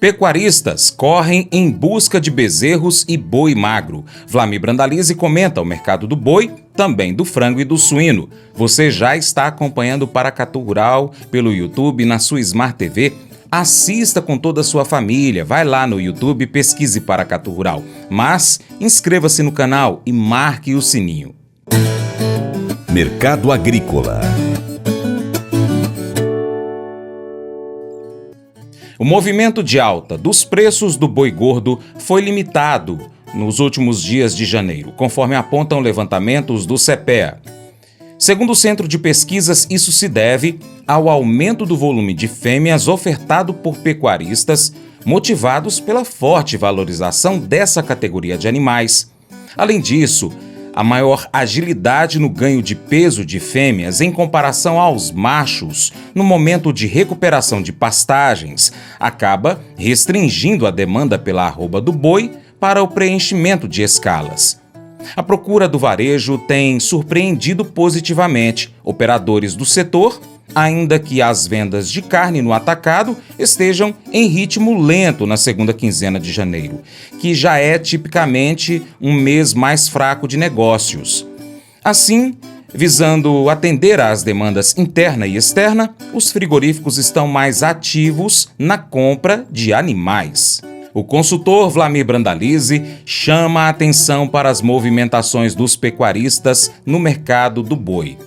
Pecuaristas correm em busca de bezerros e boi magro. Vlamir Brandalize comenta o mercado do boi, também do frango e do suíno. Você já está acompanhando o Paracatu Rural pelo YouTube na sua Smart TV? Assista com toda a sua família. Vai lá no YouTube, pesquise Paracatu Rural. Mas inscreva-se no canal e marque o sininho. Mercado Agrícola. O movimento de alta dos preços do boi gordo foi limitado nos últimos dias de janeiro, conforme apontam levantamentos do CEPEA. Segundo o Centro de Pesquisas, isso se deve ao aumento do volume de fêmeas ofertado por pecuaristas, motivados pela forte valorização dessa categoria de animais. Além disso, a maior agilidade no ganho de peso de fêmeas em comparação aos machos no momento de recuperação de pastagens acaba restringindo a demanda pela arroba do boi para o preenchimento de escalas. A procura do varejo tem surpreendido positivamente operadores do setor, ainda que as vendas de carne no atacado estejam em ritmo lento na segunda quinzena de janeiro, que já é tipicamente um mês mais fraco de negócios. Assim, visando atender às demandas interna e externa, os frigoríficos estão mais ativos na compra de animais. O consultor Vlamir Brandalize chama a atenção para as movimentações dos pecuaristas no mercado do boi.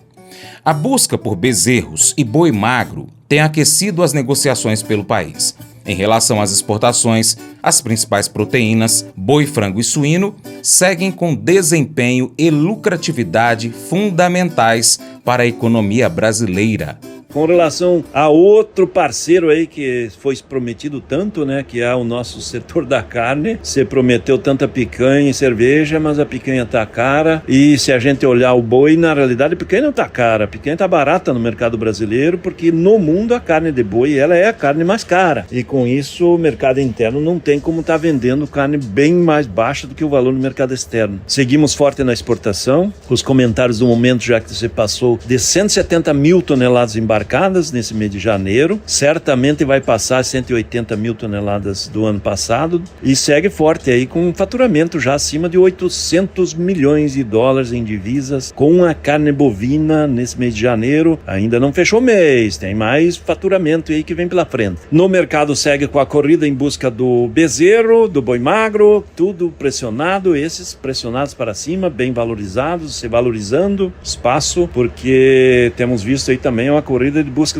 A busca por bezerros e boi magro tem aquecido as negociações pelo país. Em relação às exportações, as principais proteínas, boi, frango e suíno, seguem com desempenho e lucratividade fundamentais para a economia brasileira. Com relação a outro parceiro aí que foi prometido tanto, né, que é o nosso setor da carne, você prometeu tanta picanha e cerveja, mas a picanha tá cara, e se a gente olhar o boi, na realidade a picanha não tá cara, a picanha tá barata no mercado brasileiro, porque no mundo a carne de boi, ela é a carne mais cara, e com isso o mercado interno não tem como tá vendendo carne bem mais baixa do que o valor no mercado externo. Seguimos forte na exportação, os comentários do momento já que você passou de 170 mil toneladas embarcadas nesse mês de janeiro, certamente vai passar 180 mil toneladas do ano passado e segue forte aí com um faturamento já acima de 800 milhões de dólares em divisas com a carne bovina nesse mês de janeiro. Ainda não fechou o mês, tem mais faturamento aí que vem pela frente. No mercado segue com a corrida em busca do bezerro, do boi magro, tudo pressionado, esses pressionados para cima, bem valorizados, se valorizando espaço, porque temos visto aí também uma corrida de busca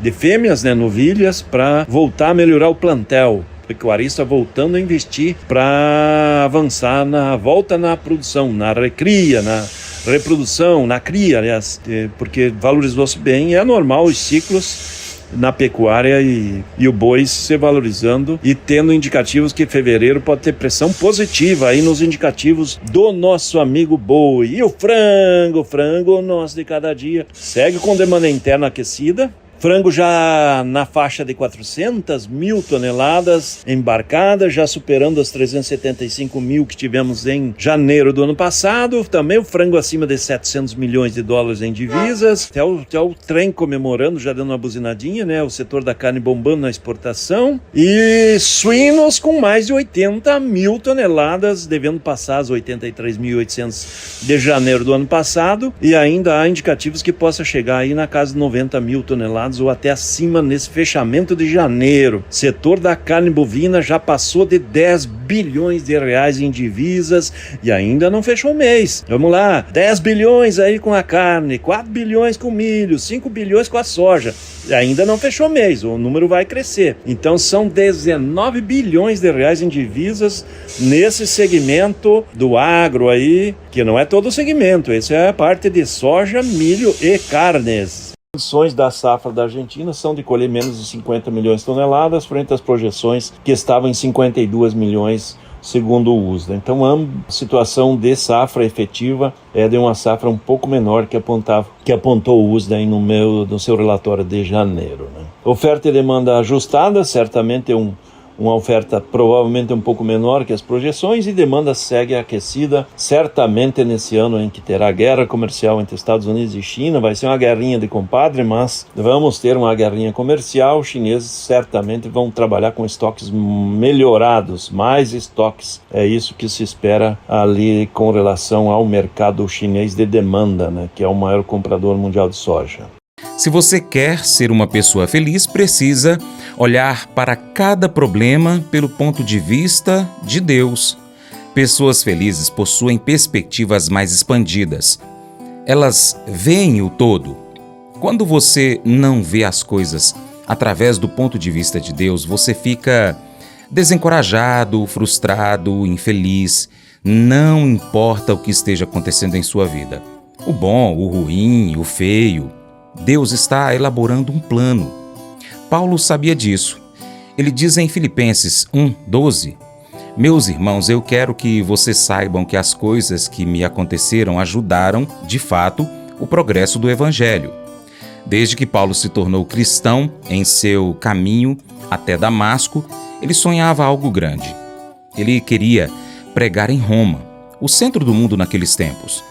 de fêmeas, né, novilhas, para voltar a melhorar o plantel. O pecuarista voltando a investir para avançar na volta na produção, na recria, na reprodução, na cria, aliás, porque valorizou-se bem e é normal os ciclos na pecuária e o boi se valorizando e tendo indicativos que fevereiro pode ter pressão positiva aí nos indicativos do nosso amigo boi. E o frango nosso de cada dia, segue com demanda interna aquecida. Frango já na faixa de 400 mil toneladas embarcadas, já superando as 375 mil que tivemos em janeiro do ano passado. Também o frango acima de 700 milhões de dólares em divisas. Até o trem comemorando, já dando uma buzinadinha, né? O setor da carne bombando na exportação. E suínos com mais de 80 mil toneladas, devendo passar as 83.800 de janeiro do ano passado. E ainda há indicativos que possa chegar aí na casa de 90 mil toneladas ou até acima nesse fechamento de janeiro. Setor da carne bovina já passou de 10 bilhões de reais em divisas e ainda não fechou o mês. Vamos lá, 10 bilhões aí com a carne, 4 bilhões com milho, 5 bilhões com a soja. E ainda não fechou o mês, o número vai crescer. Então são 19 bilhões de reais em divisas nesse segmento do agro aí, que não é todo o segmento, essa é a parte de soja, milho e carnes. As condições da safra da Argentina são de colher menos de 50 milhões de toneladas, frente às projeções que estavam em 52 milhões, segundo o USDA. Então, a situação de safra efetiva é de uma safra um pouco menor que apontou o USDA aí no seu relatório de janeiro, né? Oferta e demanda ajustada, certamente uma oferta provavelmente um pouco menor que as projeções, e demanda segue aquecida. Certamente nesse ano em que terá guerra comercial entre Estados Unidos e China, vai ser uma guerrinha de compadre, mas vamos ter uma guerrinha comercial. Os chineses certamente vão trabalhar com estoques melhorados, mais estoques. É isso que se espera ali com relação ao mercado chinês de demanda, né, que é o maior comprador mundial de soja. Se você quer ser uma pessoa feliz, precisa olhar para cada problema pelo ponto de vista de Deus. Pessoas felizes possuem perspectivas mais expandidas. Elas veem o todo. Quando você não vê as coisas através do ponto de vista de Deus, você fica desencorajado, frustrado, infeliz. Não importa o que esteja acontecendo em sua vida. O bom, o ruim, o feio. Deus está elaborando um plano. Paulo sabia disso. Ele diz em Filipenses 1:12: Meus irmãos, eu quero que vocês saibam que as coisas que me aconteceram ajudaram, de fato, o progresso do Evangelho. Desde que Paulo se tornou cristão, em seu caminho até Damasco, ele sonhava algo grande. Ele queria pregar em Roma, o centro do mundo naqueles tempos.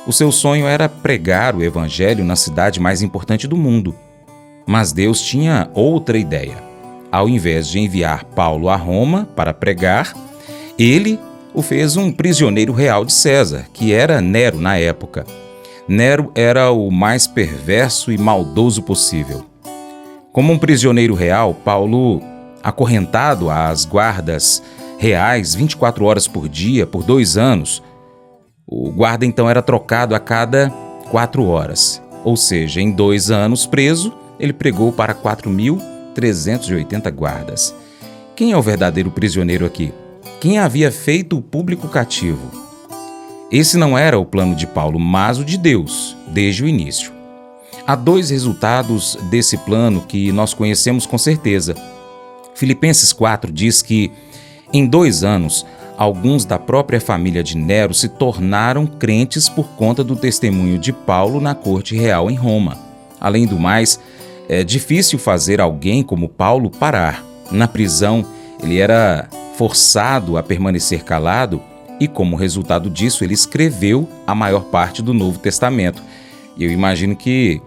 O seu sonho era pregar o Evangelho na cidade mais importante do mundo. Mas Deus tinha outra ideia. Ao invés de enviar Paulo a Roma para pregar, ele o fez um prisioneiro real de César, que era Nero na época. Nero era o mais perverso e maldoso possível. Como um prisioneiro real, Paulo, acorrentado às guardas reais 24 horas por dia por 2 anos, o guarda então era trocado a cada 4 horas. Ou seja, em 2 anos preso, ele pregou para 4.380 guardas. Quem é o verdadeiro prisioneiro aqui? Quem havia feito o público cativo? Esse não era o plano de Paulo, mas o de Deus, desde o início. Há 2 resultados desse plano que nós conhecemos com certeza. Filipenses 4 diz que, em 2 anos, alguns da própria família de Nero se tornaram crentes por conta do testemunho de Paulo na corte real em Roma. Além do mais, é difícil fazer alguém como Paulo parar. Na prisão, ele era forçado a permanecer calado e, como resultado disso, ele escreveu a maior parte do Novo Testamento. E eu imagino que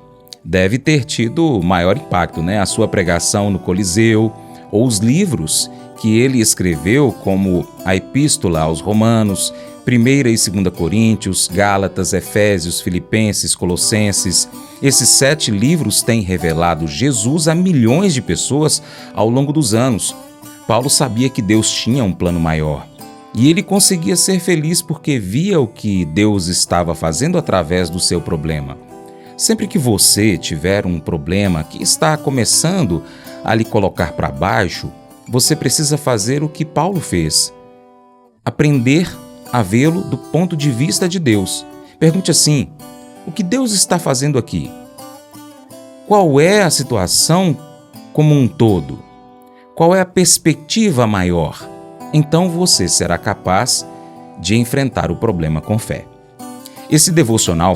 deve ter tido maior impacto, né? A sua pregação no Coliseu, ou os livros que ele escreveu, como a Epístola aos Romanos, 1ª e 2ª Coríntios, Gálatas, Efésios, Filipenses, Colossenses. Esses 7 livros têm revelado Jesus a milhões de pessoas ao longo dos anos. Paulo sabia que Deus tinha um plano maior. E ele conseguia ser feliz porque via o que Deus estava fazendo através do seu problema. Sempre que você tiver um problema que está começando a lhe colocar para baixo, você precisa fazer o que Paulo fez. Aprender a vê-lo do ponto de vista de Deus. Pergunte assim: o que Deus está fazendo aqui? Qual é a situação como um todo? Qual é a perspectiva maior? Então você será capaz de enfrentar o problema com fé. Esse devocional